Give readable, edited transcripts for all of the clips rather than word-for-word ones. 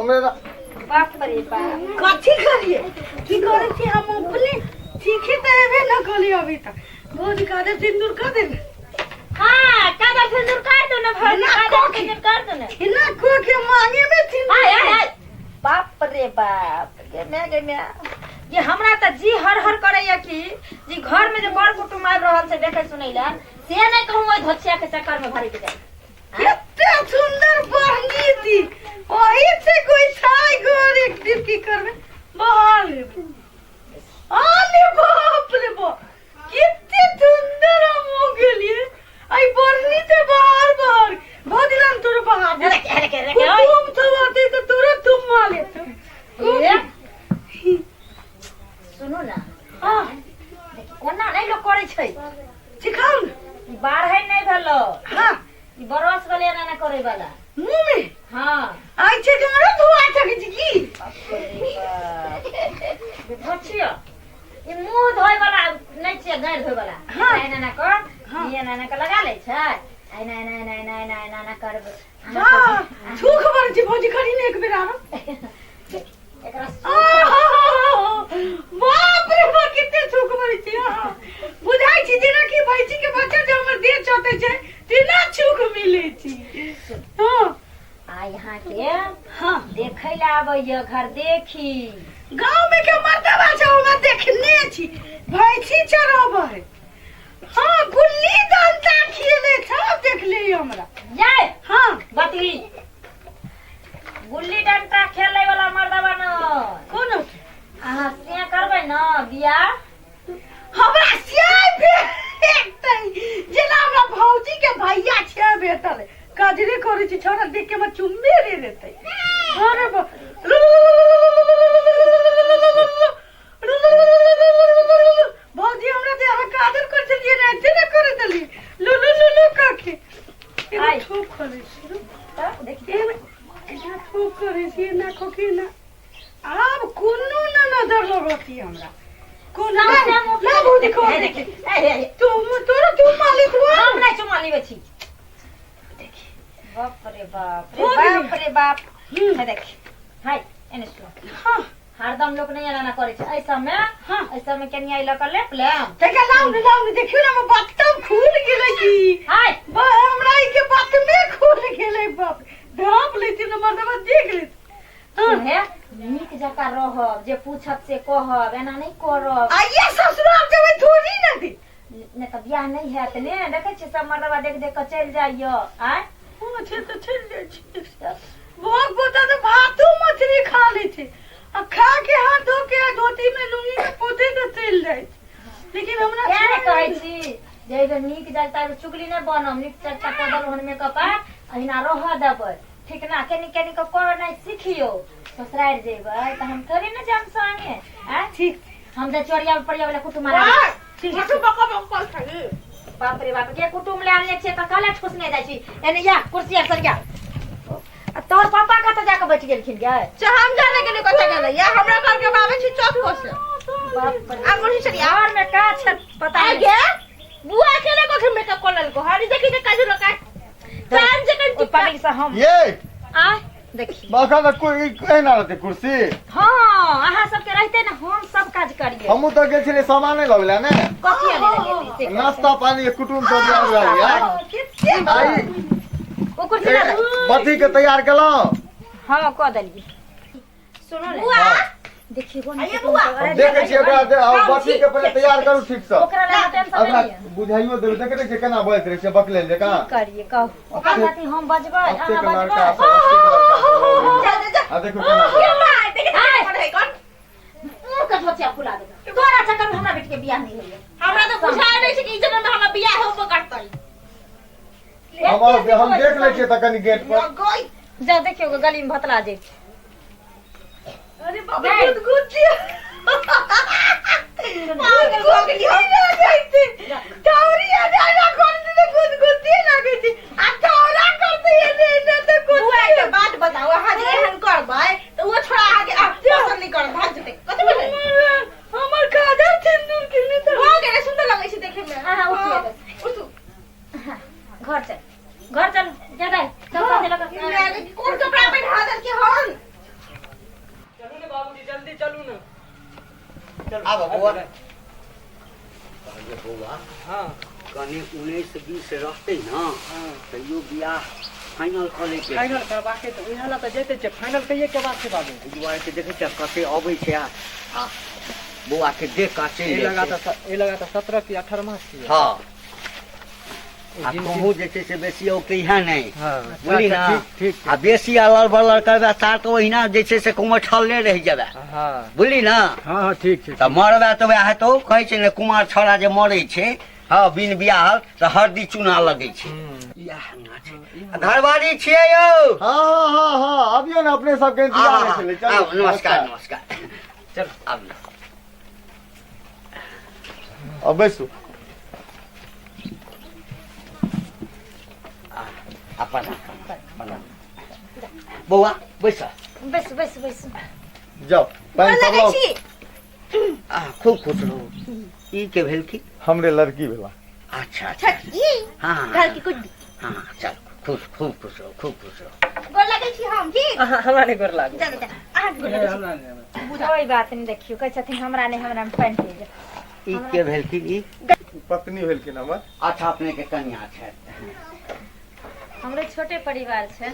मेरा बाप रे बाप कथी करिए की करे छी हम अपने सीखे त एबे न कली अभी तक भौजी कादे सिंदूर कर दे हां कादा सिंदूर कर दो ना भौजी कादा सिंदूर कर दो ना इना को के मांगे में सिंदूर हाय हाय बाप रे बाप गे मैं ये हमरा त जी हर हर करैया कि जी घर में जे बड़ कुटुम आइब रहल से देखे सुनैला से नै कहूं ओइ धोछिया के चक्कर में भरी के जाई कितना सुंदर बहनी थी ओही से कोई छाई घर एक दिन की करबे बहाल आले बाप रे बाप कितने सुंदर हम हो गेलिए आई बहनी से बाहर बाहर भदिलान तोरे बाहर अरे तुम तो आते तो तुरंत तुम माले सुनो ना हां कोना नै लोग करे छै सिखाऊ बाढ़ है नै भेलो हां ई बरस गले ना करे वाला मुंह में हां आई छे तुम्हारा धुआ छके की धोछिया ई मुंह धोय वाला नै छै गाड़ धोय वाला ना ना कर ये ना ना के लगा ले छै आई ना कर हां छू खबर छी भौजी खड़ी ने एक बेर आरो एकरा बाप रे बाप कितने छूक मरी छी बुझाई छी जेना कि भैंसी के बच्चा जे हमर देह चोटे छै तेना छूक मिले छी हां आ यहां के हां देखै ला आबैया घर देखी गांव में के मर्दबा छै ओमा देखने छी भैंसी चराबै हां गुल्ली डंडा खेले सब देख ले हमरा ये हां बतली गुल्ली डंडा खेलै वाला मर्दबा न कोन अहाँ से करबै न बियाह हमरा सियाई भेटतै जेना हमरा भौजी के भैया छै भेटल काजरे करै छी छोरा देख के हम चुम्बे रे देतै अरे भौजी हमरा दे हम काजर कर छलिए ना जेना करे दली लुलु काके आई खूब करे छी देखिए एना खूब करे छी ना खोके ना अब कोनो ना नजर लगती हमरा कोना ना भौजी को देखी तुम मालिक हो हम नै चुमाली बची देखी बाप रे बाप है देखी हाय एने सुन हां हरदम लोग नहीं आना करे छै ऐसा में हां ऐसा में कनिया इला कर ले देखा लाउ देखियो ना हम बात तब खुल गेलै की हाय हमरा ई के बात में खुल गेलै बाप ढाप लेती न मर्दबा देख ले है नीक जका रहब जे पूछत से कहब एना नहीं करब आइए ससुराल जेबै थोड़ी ना दी ने त बियाह नहीं है त ने देखे छी सब मर्दबा देख के चल जाइयो आय हां छे तो चल जाय छी भोग बोता तो भातो मछली खा लै छै आ खा के हाथ धो के धोती में लुंगी में पोते तो चल जाय लेकिन हमरा क्या ने कहै छी जे नीक जका चुगली ने बनम नीक जका कदल होन में कपा अहिना रह देबै ठीक ना केनी को कर नहीं सीखियो ससुराल जेबै त हम थोड़ी न जाम संगे आ ठीक हम जे चोरिया पड़िया वाला कुटुम मारा ठीक है तू बका खाई बाप रे बाप के कुटुम ले आनले छे त काले ठुसने जाइ छी एने या कुर्सी सर गया तोर पापा का त जाके बैठ गेलखिन गे हम जाने के लिए कथा गेलै या हमरा घर के बाबे छी चौक पर से बाप रे अंगुली चलिया घर में का छ पता नहीं गे बुआ अकेले को मेकअप कर लल को हारी देखी के काजू लगा कान जे कन पानी से हम ये आ देखी बाका ना कोई कहना रहते कुर्सी हां अहाँ सब के रहते ना हम सब काज करिए हमहु त गेल छले सामान लबला ने कथि आने लगे नाश्ता पानी कुटुम सब याद रहलिया आई ओ कुर्सी ला बत्ती के तैयार केलो हां क देलिए सुनो ने बुआ देखिए कोन देखे छी ओकरा बत्ती के पहले तैयार करू ठीक से ओकरा ला टेंशन ओकरा नहीं है बुझाइयो देबे देखे छी केना बोलत रहे छै बकले ले का करिए कहो ओकरा साथी हम बजबै अहाँ बजबै आ देखो केना का धोतिया फुला दे तोरा चक्कर में हमरा बेटी के बियाह नहीं होइए हमरा तो बुझाय नै छै कि ई जन्म में हमरा बियाह होबो करतै हम देख ले छियै त कनी गेट पर जाओ देखियो गली में भतला जे अरे बाबा गुदगुदी गुदगुदी हो जाइते टावरी आ जाना कोन से गुदगुदी लागे छै आ टावरा करते ने त बुआ के बात बताओ हां जे एहन करबै त वो छोड़ा आगे पसंद नहीं कर भाग जते कथि बोले हमर काजल सिंदूर के ने त हो गेले सुंदर लगे छै देखे में हां उठ घर चल जा दे चल चल लगा कौन कपड़ा पहना दे के हन आब बौआ बौआ हाँ कने 19-20 रहते ना तैयो बियाह फाइनल करे के फाइनल करबा के तो इहा ला तो जेते छै फाइनल कहिए के बाद से बाबू दुआरे के देखे छ कते अबै छै आ बौआ के देख का चल ए लगा तो 17 की 18 मास की हां आ कहूँ जे छै से बेसी ओ कहिया नहीं हां बुझली ना ठीक आ बेसी अलर बलर करबे ता तो ओहिना जे छै से कुमार ठल्ले रह जेबे हां बुझली ना हां ठीक छै त मरबे त वएह हेतौ कहै छै ने कुमार छोरा जे मरै छै हाँ बिन बियाह त हरदी चूना लगै छै घरवारी छियै यौ हाँ हाँ हाँ अबियो ना अपने सबके इंतजार में चले चलो नमस्कार नमस्कार चल आब अब बैसू अपन बौआ बैस बैस बैस बैस जाओ पानी सब लाओ खूब खुश रहू ई के भेल की हमरे लड़की भेला अच्छा अच्छा हाँ घर की कुछ हाँ चल खूब खूब खुश रहो खूब खुश रहो गोर लगे छी हम जी हमरा नहीं गोर लागू जा जा आठ गोर लगे कोई बात नहीं देखियो कह छथिन हमरा नहीं हमरा में पानी पी जा ई के भेल की ई पत्नी भेल की नंबर अच्छा अपने के कन्या छै हमरे छोटे परिवार छै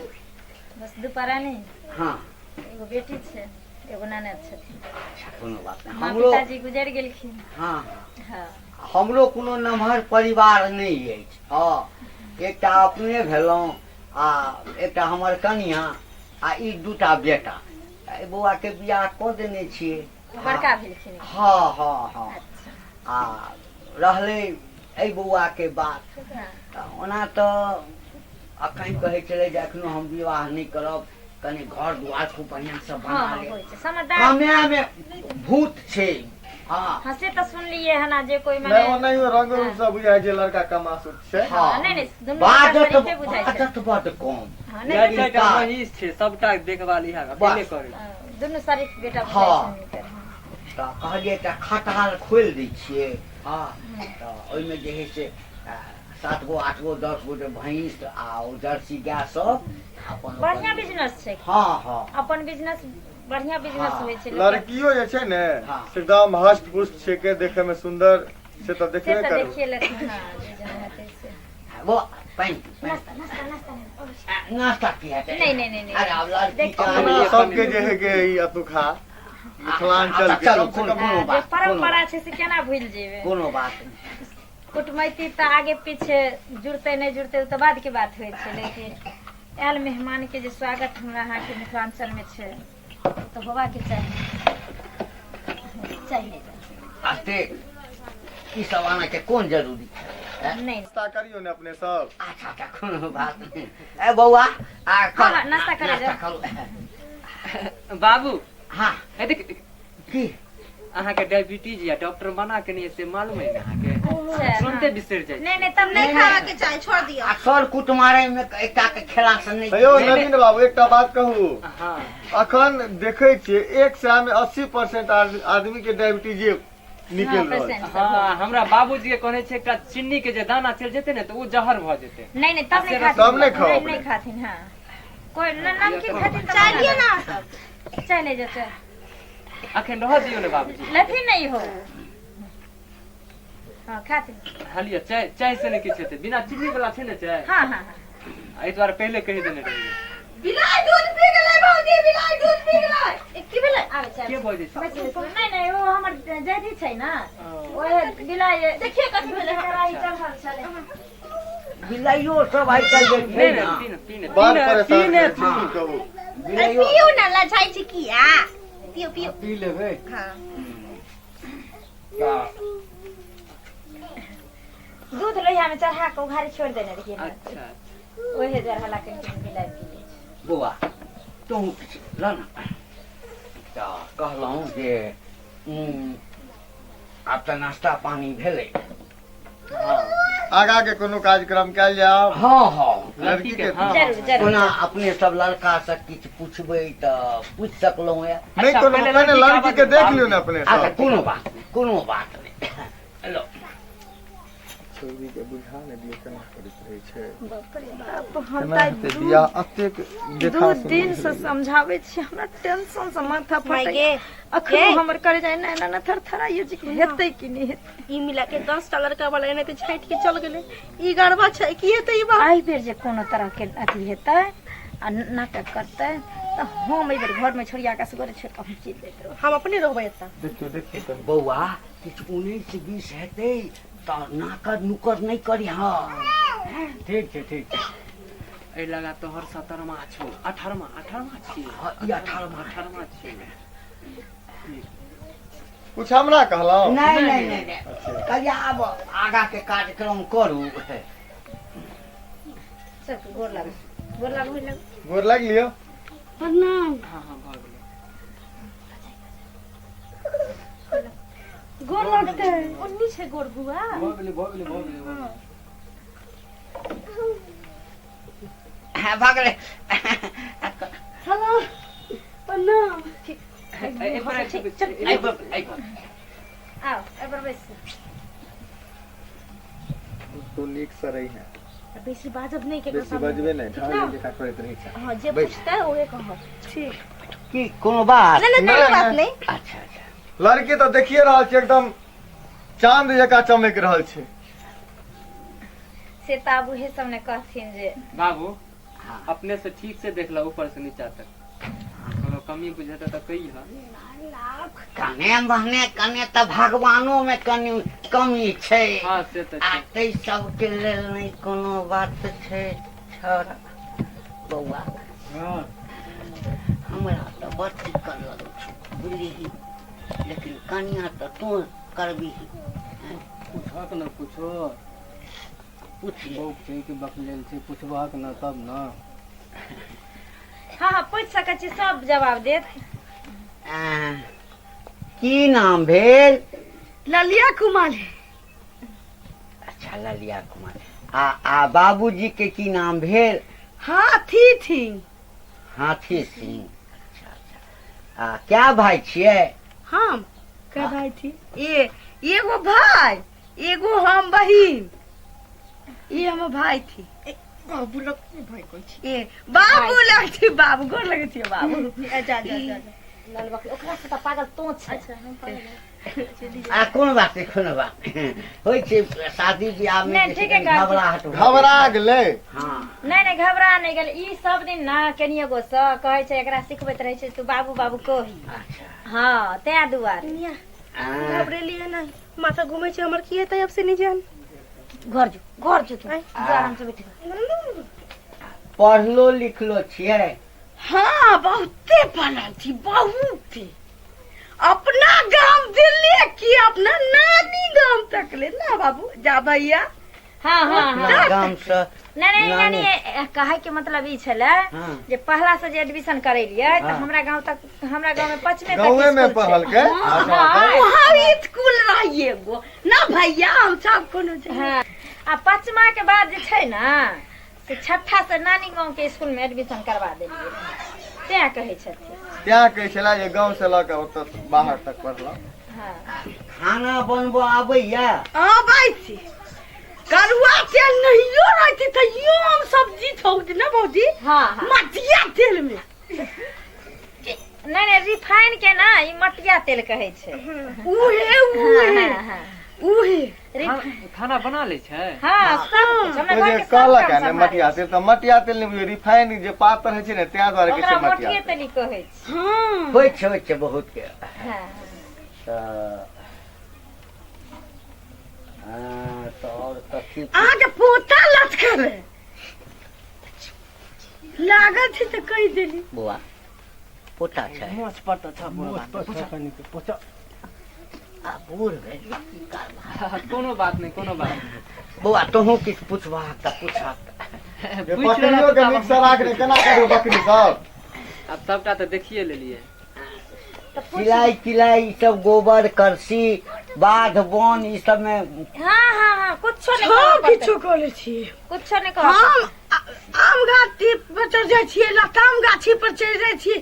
बस दुपारा नहीं हाँ एगो बेटी छै एगो ननद छथिन अच्छा कोनो बात नहीं माँ हमरो पिताजी गुजर गेलखिन हाँ हाँ हमरो कोनो नमहर परिवार नहीं अछि हाँ एकटा अपने भेलहुँ आ एकटा हमर कनिया आ ई दूटा बेटा ए बौआ के बियाह कऽ देने छियै बड़का भेलखिन हाँ हाँ हाँ आ रहलै एहि बौआ के बात ओना तऽ अखन कहै छलै जे एखनो हम विवाह नहीं करब कनि घर दुआर खूब बढ़िया से बना हाँ ले होइ छै समझदार कमे में भूत छै हाँ हंसे तो सुन लिए है ना जे कोई नहीं माने वो नहीं रंग रूप से बुझाय जे लड़का कमासुत छै हाँ नहीं नहीं दुनू बाजत तरीके बुझाइ छै बाजत बड कम हाँ यार नहीं चाचा महीस छै सबटा देखभाल इहा अकेले करे दुनू शरीफ बेटा हाँ। बुझाइ छै तऽ कहलियै एकटा खटाल खोलि दै छियै हाँ तऽ ओहिमे जे है से 7 गो 8 गो 10 गो भैंस आ ओ जर्सी गाय सब अपन बढ़िया बिजनेस छै हाँ हाँ अपन बिजनेस बढ़िया बिजनेस हाँ। होइ छै लड़कियो जे छै ने हाँ। से एकदम हष्ट पुष्ट छै के देखे में सुंदर से तो से देखबे तो करू देखिए लेकिन हाँ जे जेना हेतै से वो पानि नाश्ता नाश्ता नाश्ता नहीं नाश्ता की हेतै नहीं नहीं नहीं अरे आब लड़की देखिए। चाही। अपना सबके जे है के ई अतुखा मिथिलांचल के चलो कम से कोनो कम कोनो बात परंपरा छै से केना भूल जेबै कोनो बात नहीं कुटमैती तऽ आगे पीछे जुड़ते नहीं जुड़ते तो बाद के बात होइ छै लेकिन आयल मेहमान के जे स्वागत हमरा अहाँ के मिथिलांचल में छै तो होबा के चाहिए आस्ते ई सब आना के कोन जरूरी छै नहीं नाश्ता करियो ने अपने सब अच्छा अच्छा कोनो बात नहीं ए बौआ आ हाँ, नाश्ता करे नाश्ता जाओ। करू बाबू हाँ ए देख की अहाँ के डायबिटीज या डॉक्टर मना के नहीं से मालूम है अहाँ के अच्छा, तुरंते हाँ। बिसर जाए नहीं नहीं तब नहीं खावा के चाहे छोड़ दियो आ सर कुटमारे में एकटा के खेला से नहीं हेयो नवीन बाबू एकटा बात कहू हाँ अखन देखे छियै 1 सए में 80% आदमी के डायबिटीज निकल हाँ, रहल छै। पेशेंट। हाँ हमरा बाबूजी के कहने छै एकटा चीनी के जे दाना चल जेते ने तो वो जहर भ जेते नहीं नहीं तब नहीं तब खाती नहीं खाओ नहीं अपने। नहीं खाती हाँ कोई नमकीन खाती चाहिए ना चाय ले जाओ चाय अखन रह दियो ने बाबूजी लथी नहीं हो हाँ खाती हालिया चाय चाय से नहीं किछ हेते बिना चीनी वाला छै ने चाय हाँ हाँ हाँ एहि द्वारे पहले कहि देने रहिए बिलाइ दूध पी गेलै भौजी बिलाइ दूध पी गेलै की भेलै आबै चाय के बजै छै नहीं नहीं वो हमर जैधी छै ना ओहे बिलाइ देखिए कथि भेलै कराई चढ़ल छलै बिलाइयो सब आइ काल्हि जे छै नहीं ना नहीं पीने बात पीने परेशान पीने करै छी, की कहू बिलाइयो पियो ना लछाइ छी किया पियो पियो पी लेबै हां दूध लोहिया में चढ़ा के उघारी छोड़ देने रहिए ना अच्छा ओहे जर हला के बिलाइ पी लै छै। बौआ तू ल न तऽ कहलहुँ जे आब तऽ नाश्ता पानी भेलै आगा के कोनो कार्यक्रम कैल जाओ हाँ हाँ लड़की के हाँ जरूर जरूर ओना अपने सब लड़का से किछु पुछबै तऽ पूछि सकलहुँ है नहीं कोनो पहले पहले लड़की लड़की के देख लियो ना अपने अच्छा सब कोनो बात नहीं कोनो बात नहीं लो छौरी के बुझा ने दिए केना करैत रहै छै बाप रे बाप हम केना हेतै बियाह अतेक देखा दू सुनी दिन से समझावे छी हमरा टेंशन से माथा माय फटे गे अखन हमर करे जाय ना ना थरथराइए जे हेतै कि नहीं हेतै ई मिला के 10 लड़का वाला एने ते छाट के चल गेले ई गड़बा छै की हेतै ई बात आई बेर जे कोनो तरह के अथी हेतै आ नाटक करतै तो हम एहि बेर घर में छोड़िया के सगरे छोड़ के हम चल देत रहो हम अपने रहबै एता देखियो बौआ किछु 19-20 हेतै तऽ नाकर नुकर नहीं करी। हाँ ठीक छै ठीक छै। एहि लगा तोहर 17वां छौ 18वां छी। हाँ, ई 18वां 18वां छी। कुछ हमरा कहलौ नहीं कहिया आब आगा के कार्यक्रम करू। सब गोर लागू गोर लाग लियो प्रणाम हाँ हाँ भऽ गेलै। गोर लगतै उन्नी छै गोड़ बुआ भऽ गेलै। हाँ भाग रे। हेलो प्रणाम एहि पर आओ एहि पर बैस तो नीक से रही है बेसी बाजब नहीं के बेसी बजबे नहीं ढाल देखा करैत रहै छै हां जे पूछता है ओहे कह ठीक की कोनो बात नहीं नहीं, बात नहीं। नहीं अच्छा लड़की तो देखिए रहल छी एकदम चांद जका चमक रहल छै से ताब उहे सब ने कहथिन जे बाबू हाँ। अपने से ठीक से देख लो ऊपर से नीचा तक कोनो कमी बुझाता तो कही कने बहने कने तऽ भगवानो में कनि कमी छै। हाँ से तो आ छै। तै सबके लेल नहीं कोनो बात छै छोरा बौआ। हाँ हमरा तऽ बड़ दिक्कत लगै छै बुझलिही लेकिन कनिया तऽ तू करबी पूछक न कुछो पूछिए बहु छै कि बकलेल छै पूछबहक न तब न। हाँ पूछ सकै छी सब जवाब देत। की नाम भेल? ललिया कुमारी अच्छा ललिया कुमार। आ बाबूजी के की नाम भेल? हाथी थी हाथी सिंह। अच्छा अच्छा। क्या भाई छियै? हम का भाई थी ये एगो भाई एगो हम बहिन ये हम भाई थी बाबू लोग भाई कोई छी ए बाबू लगती बाबू गोर लगे थी बाबू जा लाल बकरी ओकरा से त पागल तो छै। अच्छा हम पागल आ कोनो बात नहीं कोनो बात होइ छै शादी ब्याह में नहीं, जे ठीक छै है, कनि गाड़ी। घबराहट होइ छै। घबरा गेलै हाँ नहीं घबरा नहीं गेल ई सब दिन ना कनिए गो से कहै छै एकरा सिखबैत रहै छै तू बाबू बाबू कही। अच्छा हाँ तै दुआरे निया आ, घबरेली है ना माथा घूमे छै हमर की हेतै अब से नहीं जान घर जो तू जा आराम से बैठ पढ़लो लिखलो छियै? हाँ बहुते पढ़ल थी बहुत अपना गांव दिल्ली की अपना नानी गांव तक ले ना बाबू जा भैया हाँ हाँ अपना हाँ गाम से नहीं नानी। यानी कहे के मतलब ई छले हाँ। जे पहला से जे एडमिशन करेलिए तो हाँ। हमरा गांव में 5वीं तक गाँवे में स्कूल पढ़ल छै। के हाँ, वहाँ स्कूल रहिए गो ना भैया हम सब कोनो जाए हाँ आ 5मा के बाद जे छै ना से 6ठा से नानी गांव के स्कूल में एडमिशन करवा देलिए तै कहै छथिन। त्या कहै छला जे गांव से लऽ के ओतऽ बाहर तक पढ़लौ। हाँ खाना बनबो आबैया? आबै छी करुआ तेल नहियो रहती तो यो हम सब्जी छोड़ ना भौजी हाँ हाँ मटिया तेल में नहीं रिफाइन के ना ई मटिया तेल कहै छै। उहे हाँ हाँ उहे खाना बना ले छै? हाँ सब कुछ हमरा ओ घर जे के सब कहलक काम है ने सम्हारै मटिया तेल तऽ मटिया तेल नहीं बुझियौ रिफाइन जे पातर होइ छै ने त्या द्वारे ओकरा कहै छै मटिये मटिया तेल। तेल कहै छै। हाँ होइ छै बहुत के। हाँ तो और कथी आगे पोता लटकल है लागल थी तो कह देली बुआ पोता छै? मोच पर त छ पूछा आ बूढ़ भेल की करबा? कोनो बात नहीं कोनो बात नहीं। बुआ तोहू किछु पुछबा तऽ पूछा। जे बकरियो के नीक से राखने केना करू बकरी सब? अब सबटा तो देखिए लेलिए। सिलाई किलाई ई सब गोबर करसी बाध वन ई सब में हाँ हाँ हाँ कुछो नहीं सब कहऽ किछो पड़तै। करे छी कुछो नहीं कहऽ हम आम गाछी पर चढ़ जाय छियै लताम गाछी पर चढ़ जाय छी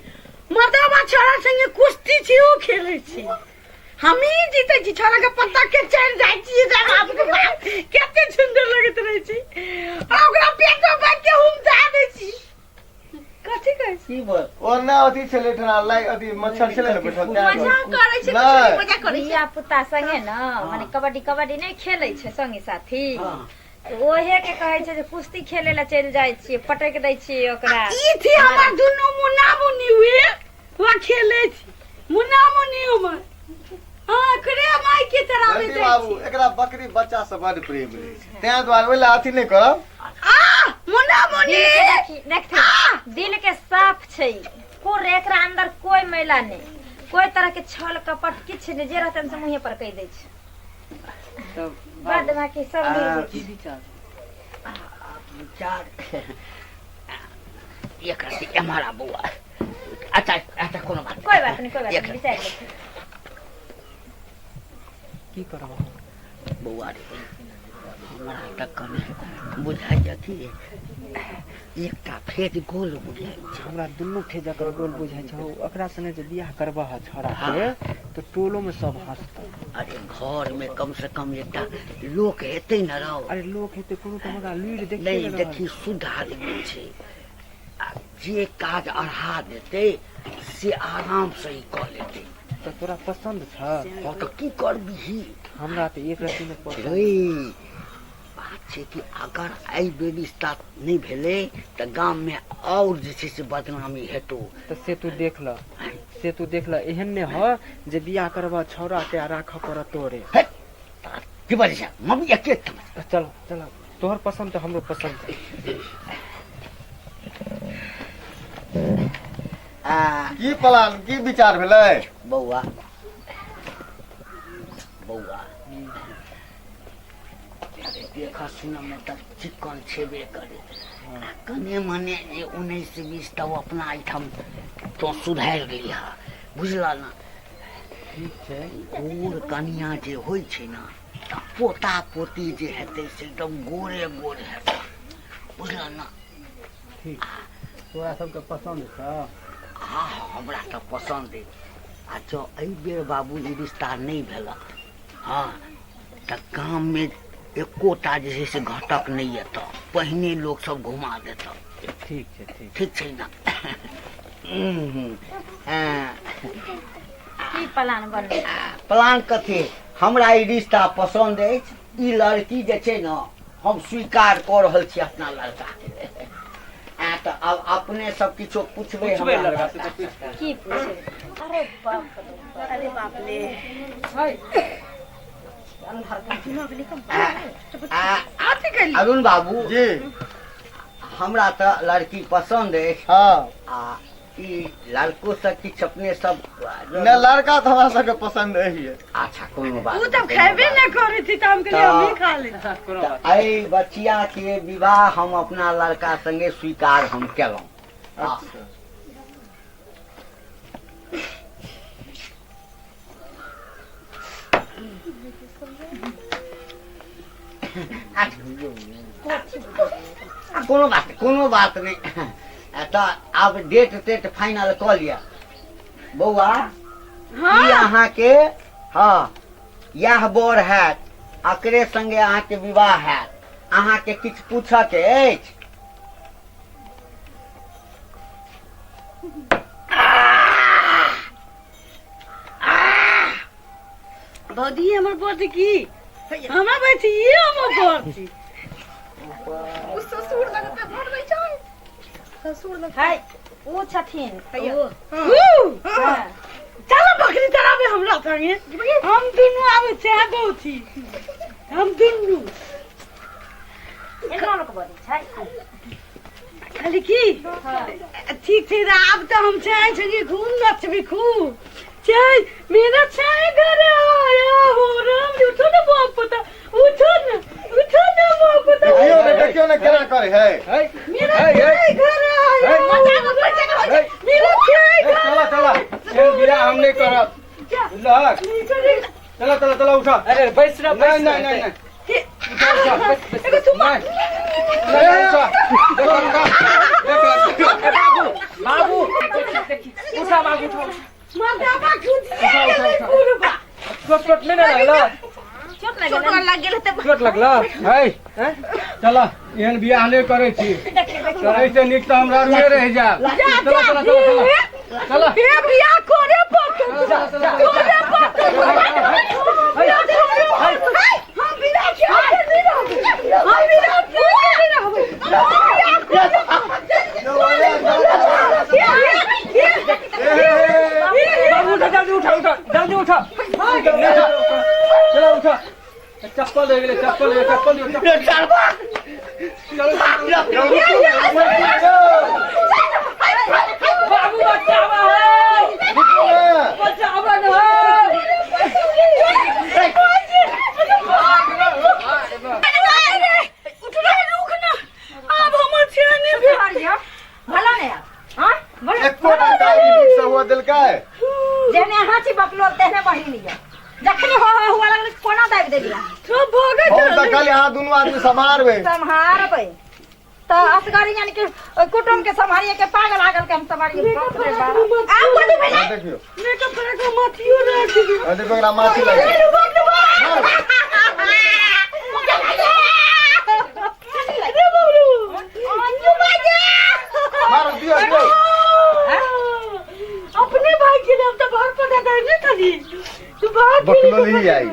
मर्दवा छोरा संगे कुश्ती छी ओ खेले छी हम ही जीते छी छोरा के पत्ता के चढ़ जाय छी जा बाप के बाप कते सुंदर लगत रहे छी आ ओकरा पेट में बैठ के हम जा दे छी कथि कहै छी की बोल ओना अथी छलै ठना लाइ अथी मच्छर छलै ने बैठल मजाक करै छी नहीं। मजाक करै छी धिया पुता संगे न माने कबड्डी कबड्डी नहीं खेलै छै संगी साथी हाँ। ओहे के कहै छै जे कुश्ती खेले ला चलि जाइ छियै पटक दै छियै ओकरा ई थी हमर दुनू मुन्ना मुन्नी हुए वहाँ खेले छी मुन्ना मुन्नी हमर हाँ करे माई के तरह में जल्दी बाबू एकरा बकरी बच्चा से बड़ प्रेम रहे छै तें द्वारे ओइला अथी नहीं करब आ मुन्ना मुन्नी देखते दिल के साफ छै कोई एकरा अंदर कोई मैला नहीं कोई तरह के छल कपट किछ नहीं जे रहतन से मुंहे पर कह दै छै तब बाद बाकी सब मिल की विचार विचार एक रति हमारा बउआ अच्छा अच्छा कोनो बात कोई बात नहीं एक रति। विचार लेते की करब बउआ रे हमरा तक कने बुझाइए कि एकटा फेज गोल बुझाइ छै हमरा दुनू ठे जकर गोल बुझाइ छै ओकरा संगे जे बियाह करबह छोड़ा के तो टोलो में सब हंसतै अरे घर में कम से कम एकटा लोक हेतै न रहो अरे लोग हेते कोनो तो हमरा लुइर नहीं देखिए देखी शुद्ध आदमी छै आ जे काज अढ़ा देतै से आराम से ही कऽ लेतै तो तोरा पसंद छ हाँ तो की करबिही हमरा तो एक रत्ती में पसंद रे बात छै कि अगर एहि बेर रिश्ता नहीं भेलै तऽ गाम में और जे छै से बदनामी हेतौ तो से तू देख ल एहन ने ह जे बियाह करबह छौड़ा के आ राख पड़त तोरे की बात छै मम्मी के चल चल तोहर पसंद तो हमरो पसंद छै की प्लान की विचार भेलै बौआ बौआ देखा सुना में तऽ चिकन छेबे करे कने मने जे 19-20 तो अपना एहिठाम तो सुधार लिहा बुझला ना ठीक छै गोर कनिया जे होइ छै ना तऽ पोता पोती जे हेतै से एकदम गोरे गोरे हेतै बुझला ना ठीक तोरा सबके पसंद छ हाँ हमरा तऽ पसंद है आ जो एहि बेर बाबू ई रिश्ता नहीं भेलक हाँ तऽ गाम में एकोटा जे छै से घटक नहीं एतऽ पहिने लोग सब घुमा देतऽ ठीक छै ठीक ठीक छै ना की प्लान बनले प्लान कथी हमरा ई रिश्ता पसंद अछि ई लड़की जे छै ना हम स्वीकार कऽ रहल छी अपना लड़का के तऽ अब अपने सब किछो पूछबे हमरा लड़का लड़का से से। की पूछे अरे बाप रे अरुण बाबू जी हमरा तऽ लड़की पसंद अछि हाँ आ ई लड़को से किछु अपने सब ने लड़का तो हमरा सबके पसंद है अच्छा कोनो बात उ तो खेबे न करे थी तो हम कहलिए हम ही खा ले कोनो बात एहि बच्चिया के विवाह हम अपना लड़का संगे स्वीकार हम केलहुँ अच्छा कोनो बात नहीं तऽ आब डेट तेट फाइनल कऽ लिअ बौआ ई अहाँके हाँ यह बर हैत एकरे संगे अहाँके विवाह हैत अहाँके किछु पूछऽ के अछि बदी हमर बदी की हमरा बैठी ये हमर बदी हाय ओ छथिन चलो बकरी चराबे हमरा संगे हम दुनू आबे चाहबो छी हम दुनू एना लोक बड़ी छै खाली की ठीक छै आब तऽ हम चाहे छी घूम नचबी खूब चाहे मेरा चाहे घर आया हो राम उठो ना बाप पता उठो ना बाप पता यो बेटा क्यों ना केना करे है मेरा चाहे घर आया मेरा चाहे चला चला खेल बिया हम नहीं करब लहक चला चला चला उठा अरे बैस रह नहीं नहीं नहीं नहीं बाबू उठा बाबू उठा मर्दाबा खुद चोट चोट नहीं लगला चोट चोट लगे लग गेल त चोट लगला है चला एहन बियाह नहीं करे छी करे से निक त हमरा रुए रह जा चला चला चला चला ए बियाह करे पड़त करे पड़त हम बिना के नहीं रहब हम बिना के नहीं जल्दी उठा उठा जल्दी उठा चलो उठा चप्पल ले गेले चप्पल बाबू बचावा है बचावा न भला नहीं हां बोले एको टाइम से हुआ दिल का है जेने हाथी बकलो तेने बही लिया जखनी हो हुआ लगल कोना दाब दे दिया सब भोगे हम त कल यहाँ दोनों आदमी समार में संहार पे तो असगारी यानी कि कुटुंब के संभालिए के पागल आगल के हम संभालिए बाप रे बाप आप कोनी भेले देखियो मेकअप करे के माथियो रख दियो देखो एकरा माछी लगे अरे बाबू अंजू बाजे मार दियो अपने भाई के नाम तो बाहर पता करने करी तू बात बकलो नहीं आई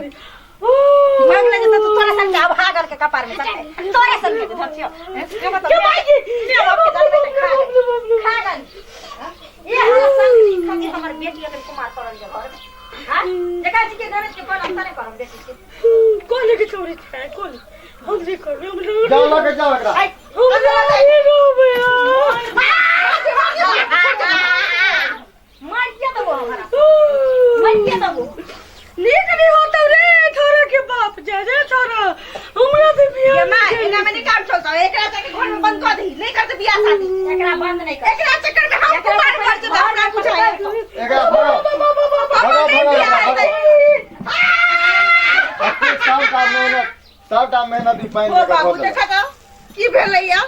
भाग लगे तो तोरे संग अब हागल के कपार में सके तोरे संग के धरतियो ये बता क्या भाई जी ये आपके दल में खा गल ये हमारा संग खाती हमर बेटी अगर कुमार करल जा घर हां जका जी के गणेश के पर अंतर करम बेटी के कौन के चोरी है कौन हम भी कर रहे हम जाओ लगे जाओ एकरा मार दिया तो वो हमारा मार दिया तो वो नीक नहीं होता रे थोड़ा के बाप जा रे थोड़ा हमरा से बियाह ये मां इना में नहीं काम चलता एकरा तक घर में बंद कर दी नहीं करते बियाह शादी एकरा बंद नहीं कर एकरा चक्कर में हम कुमार घर से हमरा कुछ है एकरा भरो सबटा मेहनत ही पाइन ओ लगा बाबू होता देखा तो की भेलैया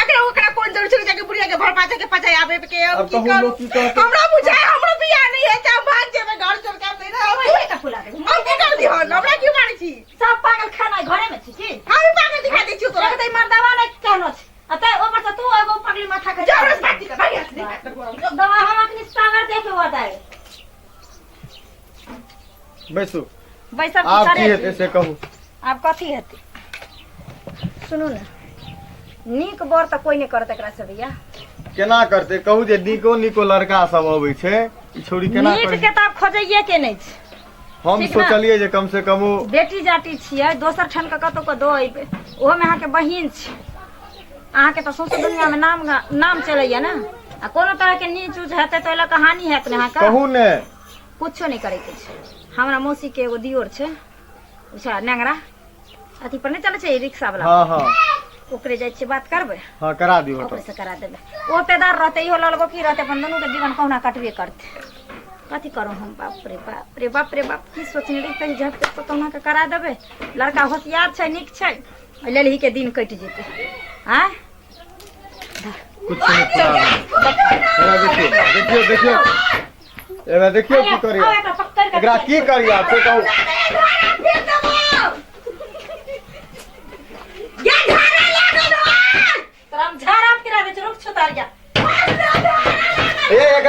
अकरा ओकरा कोन जरूर छे जाके बुढ़िया के भर पाते के पचाए आवे के अब तो हम लोग की कहते हमरा बुझाए हमरा बियाह नहीं है ता भाग जेबे घर छोड़ के दे ओए का फुला दे हम के कर दियो हमरा की माने छी सब पागल खाना घरे में छी की हम पागल दिखा दै छी तोरा लगते मर्दावा नहीं कहनो छी अतः ऊपर से तू एगो पगली माथा के जबरदस्त बात कर भाई दवा हम अपनी सागर देखे हुआ था बैसु बैसा आप की हेते से कहू आप कथी हेते सुनू ना नीक बर त कोई नहीं करत एकरा से भैया केना करते कहू जे निको लड़का सब अबै छै ई छोरी केना नीक करे के त खोजइए के नहीं छै हम ठीक ना? सोचलिए जे कम से कम ओ बेटी जाति छियै दोसर ठन के कतौ के दो अइबे ओहो में अहाँ के बहिन छै अहाँ के त सौंसे दुनिया में नाम चलैया ना आ कोनो तरह के नीच उच हेतै तो एला कहानी हेत ने अहाँ का कहू ने कुछो नहीं करे के छै हमरा मौसी के एगो दियोर छै उछा नेंगरा अथी पर नहीं चले छै रिक्शा वाला हाँ हाँ ओकरे जाय छै बात करबै हाँ करा दियो ओकरे तो से करा देबै ओ पेदार रहते इहो ललगो की रहते अपन दुनू के जीवन कहुना कटबे करते कथी करू हम बाप रे बाप की सोचने रही कहीं झट तो कहुना के करा देबै लड़का होशियार छै नीक छै लेलही के दिन कटि जेतै आँ कुछ नहीं देखियो देखियो एबे देखियो की करिया एकरा की करिया से कहू तोरा हम झाड़ा फिरा दे रुक छुतार जा ए एकरा